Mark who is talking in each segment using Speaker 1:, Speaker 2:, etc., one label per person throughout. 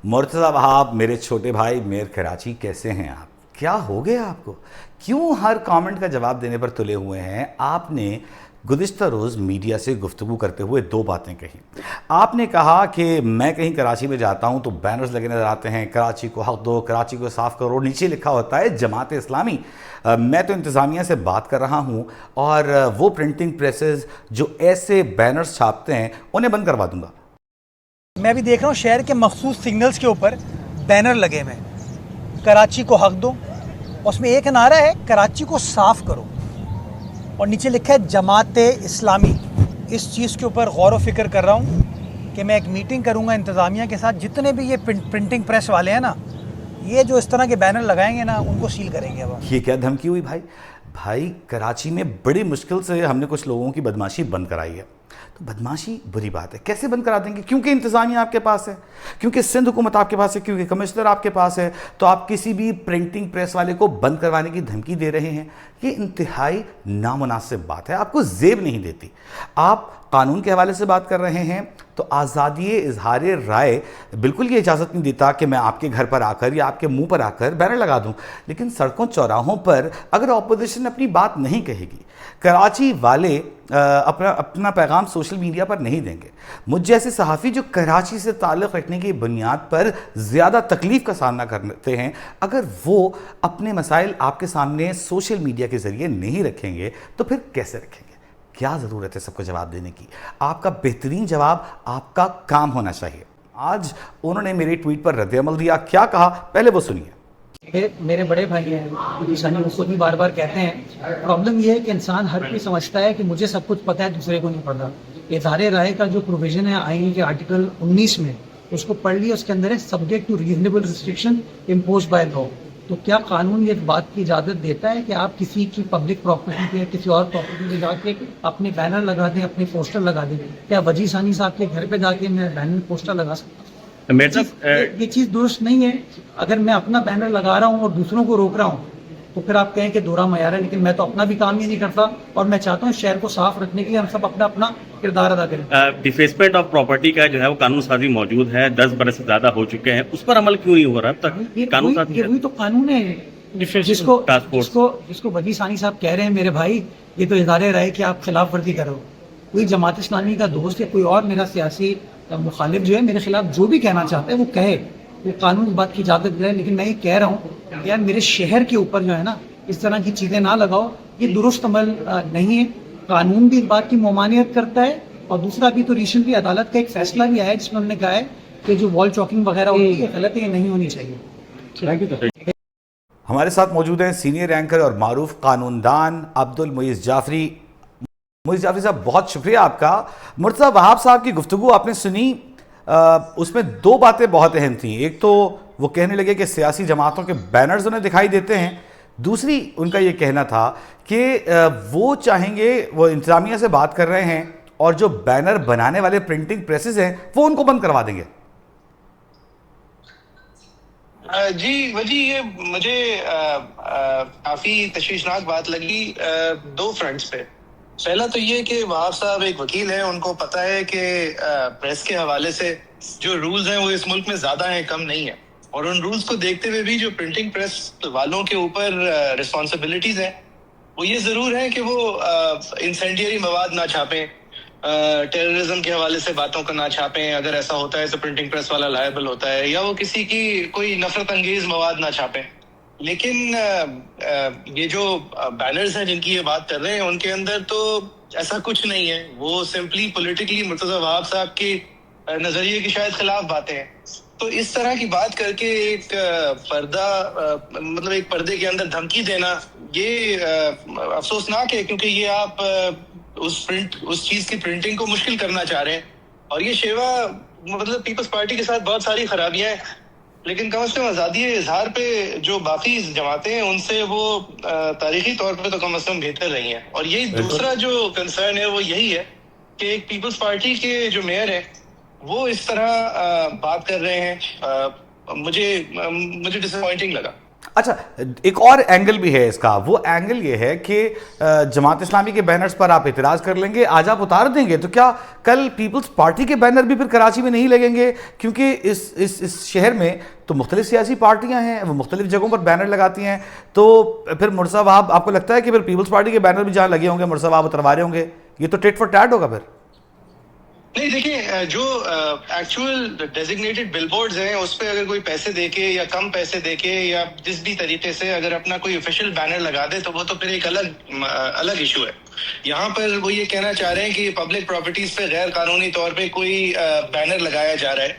Speaker 1: مرتضی وہاب میرے چھوٹے بھائی میر کراچی، کیسے ہیں آپ؟ کیا ہو گیا آپ کو؟ کیوں ہر کامنٹ کا جواب دینے پر تلے ہوئے ہیں؟ آپ نے گزشتہ روز میڈیا سے گفتگو کرتے ہوئے دو باتیں کہیں۔ آپ نے کہا کہ میں کہیں کراچی میں جاتا ہوں تو بینرز لگے نظر آتے ہیں، کراچی کو حق دو، کراچی کو صاف کرو، نیچے لکھا ہوتا ہے جماعت اسلامی۔ میں تو انتظامیہ سے بات کر رہا ہوں اور وہ پرنٹنگ پریسز جو ایسے بینرز چھاپتے ہیں انہیں بند کروا دوں گا۔
Speaker 2: میں بھی دیکھ رہا ہوں شہر کے مخصوص سگنلز کے اوپر بینر لگے ہوئے ہیں، کراچی کو حق دو، اس میں ایک نعرہ ہے کراچی کو صاف کرو، اور نیچے لکھا ہے جماعت اسلامی۔ اس چیز کے اوپر غور و فکر کر رہا ہوں کہ میں ایک میٹنگ کروں گا انتظامیہ کے ساتھ، جتنے بھی یہ پرنٹنگ پریس والے ہیں نا، یہ جو اس طرح کے بینر لگائیں گے نا، ان کو سیل کریں گے۔ اب
Speaker 1: یہ کیا دھمکی ہوئی بھائی؟ کراچی میں بڑی مشکل سے ہم نے کچھ لوگوں کی بدماشی بند کرائی ہے، تو بدماشی بری بات ہے، کیسے بند کرا دیں گے؟ کیونکہ انتظامیہ آپ کے پاس ہے، کیونکہ سندھ حکومت آپ کے پاس ہے، کیونکہ کمشنر آپ کے پاس ہے، تو آپ کسی بھی پرنٹنگ پریس والے کو بند کروانے کی دھمکی دے رہے ہیں۔ یہ انتہائی نامناسب بات ہے، آپ کو زیب نہیں دیتی۔ آپ قانون کے حوالے سے بات کر رہے ہیں تو آزادی اظہار رائے بالکل یہ اجازت نہیں دیتا کہ میں آپ کے گھر پر آ کر یا آپ کے منہ پر آ کر بینر لگا دوں، لیکن سڑکوں چوراہوں پر اگر اپوزیشن اپنی بات نہیں کہے گی، کراچی والے اپنا پیغام سوشل میڈیا پر نہیں دیں گے، مجھ جیسے صحافی جو کراچی سے تعلق رکھنے کی بنیاد پر زیادہ تکلیف کا سامنا کرتے ہیں، اگر وہ اپنے مسائل آپ کے سامنے سوشل میڈیا کے ذریعے نہیں رکھیں گے تو پھر کیسے رکھیں گے؟ کیا ضرورت ہے سب کو جواب دینے کی؟ آپ کا بہترین جواب آپ کا کام ہونا چاہیے۔ آج انہوں نے میری ٹویٹ پر رد عمل دیا، کیا کہا پہلے وہ سنیے۔
Speaker 2: میرے بڑے بھائی ہیں اس کو بھی بار بار کہتے ہیں، پرابلم یہ ہے کہ انسان ہر کوئی سمجھتا ہے کہ مجھے سب کچھ پتہ ہے، دوسرے کو نہیں پتا۔ اظہار رائے کا جو پروویژن ہے آئین کے آرٹیکل 19 میں، اس کو پڑھ لیا، اس کے اندر ہے subject to reasonable restriction imposed by law. تو کیا قانون یہ بات کی اجازت دیتا ہے کہ آپ کسی کی پبلک پراپرٹی پہ، کسی اور پراپرٹی پہ جا کے اپنے بینر لگا دیں، اپنے پوسٹر لگا دیں؟ کیا وجی ثانی صاحب کے گھر پہ جا کے میں بینر پوسٹر لگا سکتا ہوں؟ یہ چیز درست نہیں ہے۔ اگر میں اپنا بینر لگا رہا ہوں اور دوسروں کو روک رہا ہوں تو پھر آپ کہیں کہ دوہرا معیار ہے، لیکن میں تو اپنا بھی کام ہی نہیں کرتا، اور میں چاہتا ہوں شہر کو صاف رکھنے کے لیے ہم سب اپنا اپنا کردار ادا کریں۔
Speaker 3: ڈیفیسمنٹ آف پراپرٹی کا جو ہے وہ قانون سازی موجود ہے، 10 برس سے زیادہ ہو چکے ہیں، اس پر عمل کیوں نہیں ہو رہا اب تک؟ قانون سازی
Speaker 2: وہی تو قانون ہے جس کو وجی ثانی صاحب کہہ رہے ہیں میرے بھائی، یہ تو اظہار رائے کہ آپ خلاف ورزی کرو۔ کوئی جماعت اسلامی کا دوست یا کوئی اور میرا سیاسی مخالف جو ہے میرے خلاف جو بھی کہنا چاہتا ہے وہ کہے، وہ قانون اس بات کی اجازت دے، لیکن میں یہ کہہ رہا ہوں کہ یار میرے شہر کے اوپر جو ہے نا اس طرح کی چیزیں نہ لگاؤ، یہ درست عمل نہیں ہے۔ قانون بھی اس بات کی ممانعت کرتا ہے، اور دوسرا بھی تو ریسنٹلی عدالت کا ایک فیصلہ بھی آیا ہے جس میں انہوں نے کہا ہے کہ جو وال چاکنگ وغیرہ ہوتی ہے غلط ہے، یہ نہیں ہونی چاہیے۔
Speaker 1: ہمارے ساتھ موجود ہیں سینئر اینکر اور معروف قانون دان عبد المعیز جعفری۔ معیز جعفری صاحب، بہت شکریہ آپ کا۔ مرتضی وہاب صاحب کی گفتگو آپ نے سنی، اس میں دو باتیں بہت اہم تھیں۔ ایک تو وہ کہنے لگے کہ سیاسی جماعتوں کے بینرز انہیں دکھائی دیتے ہیں، دوسری ان کا یہ کہنا تھا کہ وہ چاہیں گے، وہ انتظامیہ سے بات کر رہے ہیں اور جو بینر بنانے والے پرنٹنگ پریسز ہیں وہ ان کو بند کروا دیں گے۔
Speaker 4: جی وجی، یہ مجھے کافی تشویشناک بات لگی دو فرنٹس پہ۔ پہلا تو یہ کہ وہاب صاحب ایک وکیل ہیں، ان کو پتہ ہے کہ پریس کے حوالے سے جو رولز ہیں وہ اس ملک میں زیادہ ہیں، کم نہیں ہیں، اور ان رولز کو دیکھتے ہوئے بھی جو پرنٹنگ پریس والوں کے اوپر رسپانسبلٹیز ہیں وہ یہ ضرور ہے کہ وہ انسینڈیری مواد نہ چھاپیں، ٹیررزم کے حوالے سے باتوں کا نہ چھاپیں، اگر ایسا ہوتا ہے تو پرنٹنگ پریس والا لائبل ہوتا ہے، یا وہ کسی کی کوئی نفرت انگیز مواد نہ چھاپیں۔ لیکن یہ جو بینرز ہیں جن کی یہ بات کر رہے ہیں ان کے اندر تو ایسا کچھ نہیں ہے، وہ سمپلی پولیٹیکلی مرتضی وہاب صاحب کے نظریے کے شاید خلاف باتیں ہیں۔ تو اس طرح کی بات کر کے ایک پردہ مطلب ایک پردے کے اندر دھمکی دینا، یہ افسوسناک ہے، کیونکہ یہ آپ اس چیز کی پرنٹنگ کو مشکل کرنا چاہ رہے ہیں، اور یہ شیوا مطلب پیپلز پارٹی کے ساتھ بہت ساری خرابیاں ہیں، لیکن کم از کم آزادی اظہار پہ جو باقی جماعتیں ہیں ان سے وہ تاریخی طور پہ تو کم از کم بہتر رہی ہیں۔ اور یہی دوسرا جو کنسرن ہے وہ یہی ہے کہ ایک پیپلز پارٹی کے جو میئر ہیں وہ اس طرح بات کر رہے ہیں، مجھے ڈس اپوائنٹنگ لگا۔
Speaker 1: اچھا ایک اور اینگل بھی ہے اس کا, وہ اینگل یہ ہے کہ جماعت اسلامی کے بینرز پر آپ اعتراض کر لیں گے, آج آپ اتار دیں گے, تو کیا کل پیپلز پارٹی کے بینر بھی پھر کراچی میں نہیں لگیں گے؟ کیونکہ اس شہر میں تو مختلف سیاسی پارٹیاں ہیں, وہ مختلف جگہوں پر بینر لگاتی ہیں, تو پھر مرزا وہاب آپ کو لگتا ہے کہ پھر پیپلز پارٹی کے بینر بھی جہاں لگے ہوں گے مرزا وہاب اتروا رہے ہوں گے؟ یہ تو ٹیٹ فار ٹیٹ ہوگا پھر.
Speaker 4: نہیں دیکھیں, جو ایکچوئل ڈیزگنیٹڈ بل بورڈز ہیں اس پہ اگر کوئی پیسے دے کے یا کم پیسے دے کے یا جس بھی طریقے سے اگر اپنا کوئی آفیشیل بینر لگا دے تو وہ تو پھر ایک الگ ایشو ہے. یہاں پر وہ یہ کہنا چاہ رہے ہیں کہ پبلک پراپرٹیز پہ غیر قانونی طور پہ کوئی بینر لگایا جا رہا ہے,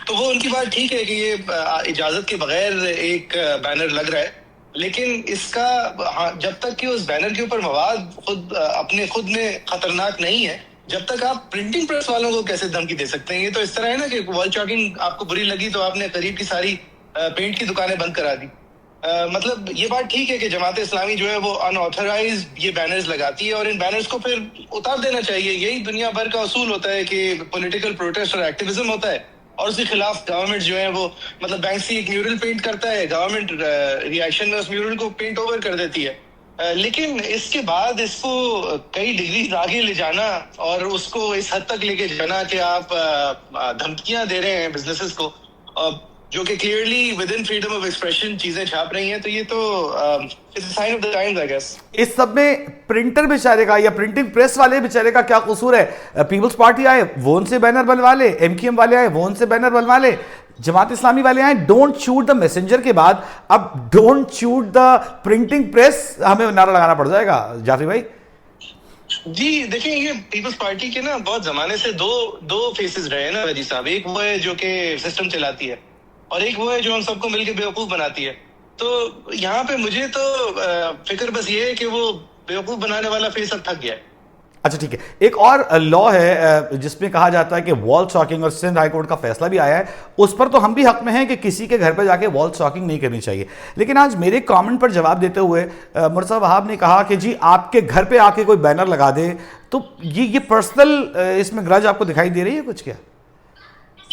Speaker 4: تو وہ ان کی بات ٹھیک ہے کہ یہ اجازت کے بغیر ایک بینر لگ رہا ہے, لیکن اس کا جب تک کہ اس بینر کے اوپر مواد خود میں خطرناک نہیں ہے, جب تک آپ پرنٹنگ پریس والوں کو کیسے دھمکی دے سکتے ہیں؟ یہ تو اس طرح ہے نا کہ وال چاکنگ آپ کو بری لگی تو آپ نے قریب کی ساری پینٹ کی دکانیں بند کرا دی. مطلب یہ بات ٹھیک ہے کہ جماعت اسلامی جو ہے وہ ان آتھرائز یہ بینرز لگاتی ہے, اور ان بینرز کو پھر اتار دینا چاہیے. یہی دنیا بھر کا اصول ہوتا ہے کہ پولیٹیکل پروٹیسٹ اور ایکٹیویزم ہوتا ہے, اور اس کے خلاف گورنمنٹ جو ہے وہ مطلب بینکسی ایک میورل پینٹ کرتا ہے, گورنمنٹ ریئیکشن میں اس میورل کو پینٹ اوور کر دیتی ہے. لیکن اس کے بعد اس کو کئی ڈگری آگے لے جانا اور اس کو اس حد تک لے کے جانا کہ آپ دھمکیاں دے رہے ہیں بزنسز کو, جو کہ clearly within freedom of expression چیزیں چھاپ رہی ہیں, تو یہ تو it's sign of the times I guess.
Speaker 1: اس سب میں پرنٹر بیچارے کا یا پرنٹنگ پریس والے بیچارے کا کیا قصور ہے؟ پیپلز پارٹی آئے وہ ان سے بینر بنوا لے, ایم کیو ایم والے آئے وہ ان سے بینر بنوا لے, جماعت اسلامی والے آئے ڈونٹ شوٹ دا میسنجر کے بعد اب don't shoot the printing press, ہمیں نعرہ لگانا پڑ جائے گا. جعفری بھائی
Speaker 4: جی دیکھیں, یہ پیپلز پارٹی کے نا بہت زمانے سے دو فیسز رہے ہیں نا وجی صاحب. ایک وہ ہے جو کہ سسٹم چلاتی ہے, اور ایک وہ ہے جو ہم سب کو مل کے بیوقوف بناتی ہے. تو یہاں پہ مجھے تو فکر بس یہ ہے کہ وہ بیوقوف بنانے والا فیس اب تھک گیا ہے.
Speaker 1: اچھا ٹھیک ہے, ایک اور لا ہے جس میں کہا جاتا ہے کہ وال چاکنگ, اور سندھ ہائی کورٹ کا فیصلہ بھی آیا ہے اس پر, تو ہم بھی حق میں ہیں کہ کسی کے گھر پہ جا کے وال چاکنگ نہیں کرنی چاہیے. لیکن آج میرے کامنٹ پر جواب دیتے ہوئے مرزا وہاب نے کہا کہ جی آپ کے گھر پہ آ کے کوئی بینر لگا دے, تو یہ پرسنل اس میں گرج آپ کو دکھائی دے رہی ہے کچھ کیا؟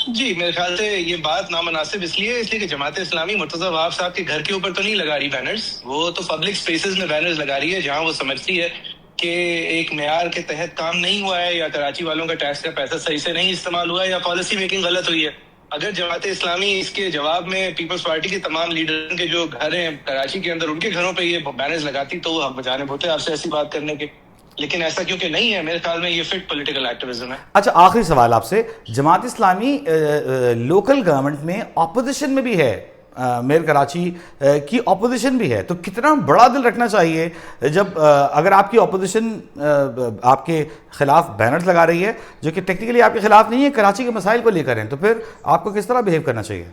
Speaker 4: جی میرے خیال سے یہ بات نامناسب اس لیے کہ جماعت اسلامی مرتضیٰ وہاب صاحب کے گھر کے اوپر تو نہیں لگا رہی بینرز, وہ تو پبلک سپیسز میں بینرز لگا رہی ہے جہاں وہ سمجھتی ہے کہ ایک معیار کے تحت کام نہیں ہوا ہے, یا کراچی والوں کا ٹیکس کا پیسہ صحیح سے نہیں استعمال ہوا ہے, یا پالیسی میکنگ غلط ہوئی ہے. اگر جماعت اسلامی اس کے جواب میں پیپلز پارٹی کے تمام لیڈروں کے جو گھر ہیں کراچی کے اندر ان کے گھروں پہ یہ بینرز لگاتی تو وہ بجانب ہوتے آپ سے ایسی بات کرنے کے, لیکن ایسا کیونکہ نہیں ہے, میرے خیال میں یہ فٹ پولیٹیکل ایکٹیویزم ہے.
Speaker 1: اچھا آخری سوال آپ سے, جماعت اسلامی لوکل گورنمنٹ میں اپوزیشن میں بھی ہے, میئر کراچی کی اپوزیشن بھی ہے, تو کتنا بڑا دل رکھنا چاہیے جب اگر آپ کی اپوزیشن آپ کے خلاف بینرز لگا رہی ہے جو کہ ٹیکنیکلی آپ کے خلاف نہیں ہے, کراچی کے مسائل کو لے کر ہیں, تو پھر آپ کو کس طرح بیہیو کرنا چاہیے؟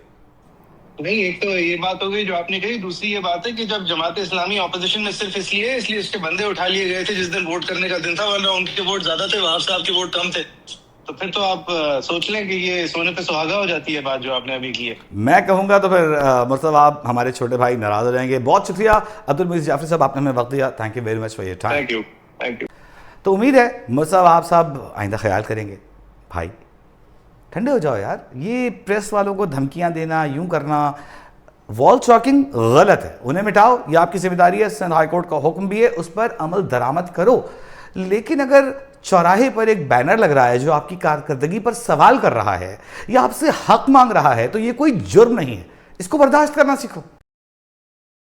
Speaker 4: نہیں, ایک تو یہ بات ہو گئی جو آپ نے کہی, دوسری یہ بات ہے کہ جب جماعت اسلامی اپوزیشن میں صرف اس لیے اس کے بندے اٹھا لیے گئے تھے جس دن ووٹ کرنے کا دن تھا, ورنہ ان کے ووٹ زیادہ تھے, وہاب صاحب کے ووٹ کم تھے, تو پھر تو آپ سوچ لیں کہ یہ سونے پہ سہاگا ہو جاتی ہے بات جو آپ نے ابھی کی ہے.
Speaker 1: میں کہوں گا تو پھر مرزا وہاب ہمارے چھوٹے بھائی ناراض ہو جائیں گے. بہت شکریہ عبدالمجید جعفری صاحب, آپ نے ہمیں وقت دیا, thank you very much for your time.
Speaker 4: Thank you.
Speaker 1: تو امید ہے مرزا وہاب صاحب آئندہ خیال کریں گے. بھائی ٹھنڈے ہو جاؤ یار, یہ پریس والوں کو دھمکیاں دینا, یوں کرنا, وال چاکنگ غلط ہے, انہیں مٹاؤ, یہ آپ کی ذمہ داری ہے, سندھ ہائی کورٹ کا حکم بھی ہے, اس پر عمل درآمد کرو. لیکن اگر چوراہے پر ایک بینر لگ رہا ہے جو آپ کی کارکردگی پر سوال کر رہا ہے یا آپ سے حق مانگ رہا ہے, تو یہ کوئی جرم نہیں ہے, اس کو برداشت کرنا سیکھو.